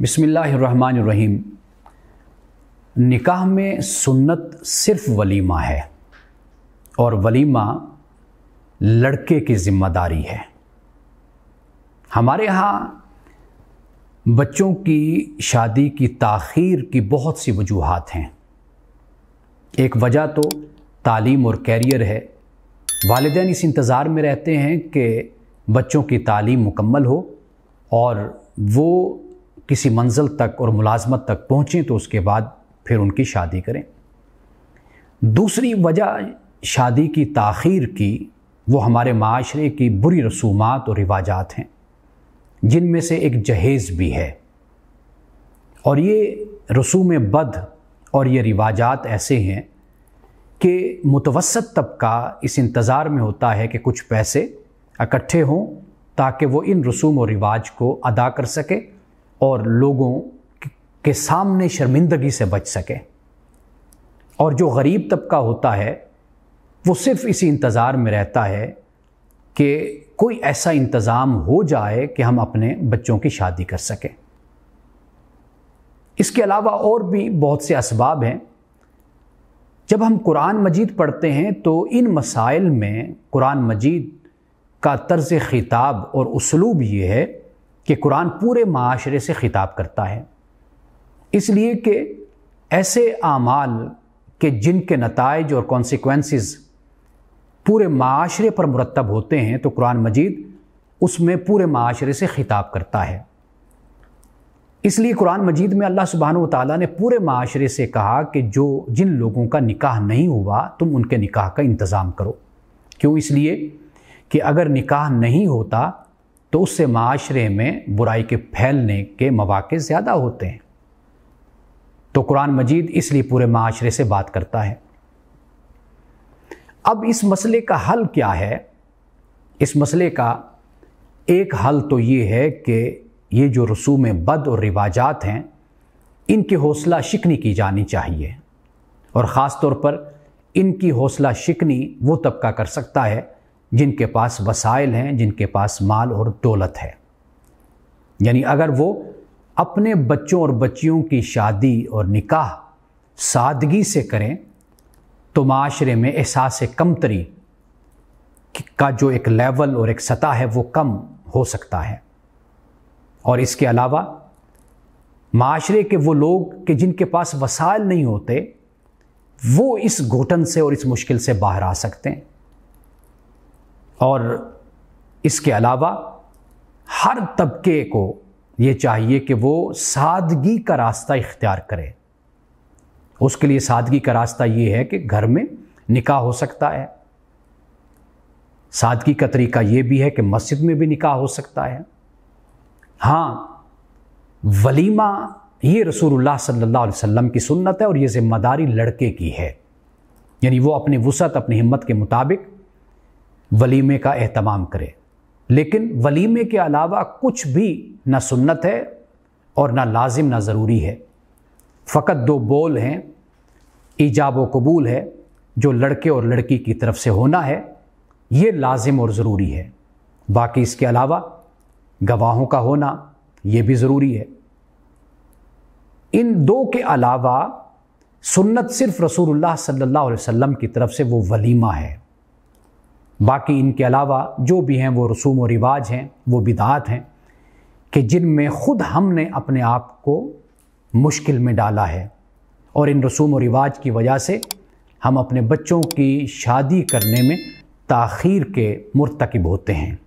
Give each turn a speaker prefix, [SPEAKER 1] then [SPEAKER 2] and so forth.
[SPEAKER 1] बिस्मिल्लाहिर्रहमानिर्रहीम। निकाह में सुन्नत सिर्फ वलीमा है और वलीमा लड़के की ज़िम्मेदारी है। हमारे यहाँ बच्चों की शादी की ताख़ीर की बहुत सी वजूहात हैं। एक वजह तो तालीम और कैरियर है। वालिदैन इस इंतज़ार में रहते हैं कि बच्चों की तालीम मुकम्मल हो और वो किसी मंजिल तक और मुलाजमत तक पहुँचें तो उसके बाद फिर उनकी शादी करें। दूसरी वजह शादी की ताख़ीर की वो हमारे माशरे की बुरी रसूमात और रिवाजात हैं, जिनमें से एक जहेज़ भी है। और ये रसूम बद और ये रिवाजात ऐसे हैं कि मुतवस्सत तबका इस इंतज़ार में होता है कि कुछ पैसे इकट्ठे हों ताकि वो इन रसूम और रिवाज को अदा कर सके और लोगों के सामने शर्मिंदगी से बच सके। और जो गरीब तबका होता है वो सिर्फ़ इसी इंतज़ार में रहता है कि कोई ऐसा इंतज़ाम हो जाए कि हम अपने बच्चों की शादी कर सकें। इसके अलावा और भी बहुत से असबाब हैं। जब हम कुरान मजीद पढ़ते हैं तो इन मसाइल में कुरान मजीद का तर्ज़ ख़िताब और उसलूब ये है कि कुरान पूरे माशरे से ख़िताब करता है, इसलिए कि ऐसे आमाल के जिनके नताइज और कॉन्सिक्वेंसेस पूरे माशरे पर मुरतब होते हैं तो कुरान मजीद उसमें पूरे माशरे से ख़िताब करता है। इसलिए कुरान मजीद में अल्लाह सुब्हानहू व तआला ने पूरे माशरे से कहा कि जिन लोगों का निकाह नहीं हुआ तुम उनके निकाह का इंतज़ाम करो। क्यों? इसलिए कि अगर निकाह नहीं होता तो उससे माशरे में बुराई के फैलने के मौक़े ज़्यादा होते हैं। तो कुरान मजीद इसलिए पूरे माशरे से बात करता है। अब इस मसले का हल क्या है? इस मसले का एक हल तो ये है कि ये जो रसूम बद और रिवाजात हैं इनकी हौसला शिकनी की जानी चाहिए, और ख़ास तौर पर इनकी हौसला शिकनी वो तबका कर सकता है जिनके पास वसाइल हैं, जिनके पास माल और दौलत है। यानी अगर वो अपने बच्चों और बच्चियों की शादी और निकाह सादगी से करें तो माशरे में एहसास कमतरी का जो एक लेवल और एक सतह है वो कम हो सकता है। और इसके अलावा माशरे के वो लोग कि जिनके पास वसाइल नहीं होते वो इस घुटन से और इस मुश्किल से बाहर आ सकते हैं। और इसके अलावा हर तबके को ये चाहिए कि वो सादगी का रास्ता इख्तियार करे। उसके लिए सादगी का रास्ता ये है कि घर में निकाह हो सकता है। सादगी का तरीका ये भी है कि मस्जिद में भी निकाह हो सकता है। हाँ, वलीमा ये रसूलुल्लाह सल्लल्लाहु अलैहि वसल्लम की सुन्नत है और ये ज़िम्मेदारी लड़के की है। यानी वो अपनी वुसअत अपनी हिम्मत के मुताबिक वलीमे का एहतमाम करे। लेकिन वलीमे के अलावा कुछ भी ना सुन्नत है और ना लाजिम ना ज़रूरी है। फ़कत दो बोल हैं, ईजाब व कबूल है, जो लड़के और लड़की की तरफ से होना है ये लाजिम और ज़रूरी है। बाकी इसके अलावा गवाहों का होना ये भी ज़रूरी है। इन दो के अलावा सुन्नत सिर्फ रसूलुल्लाह सल्लल्लाहु अलैहि वसल्लम की तरफ से वो वलीमा है। बाकी इनके अलावा जो भी हैं वो रसूम व रिवाज हैं, वो बिदआत हैं कि जिनमें ख़ुद हमने अपने आप को मुश्किल में डाला है और इन रसूम व रिवाज की वजह से हम अपने बच्चों की शादी करने में ताख़ीर के मुर्तकिब होते हैं।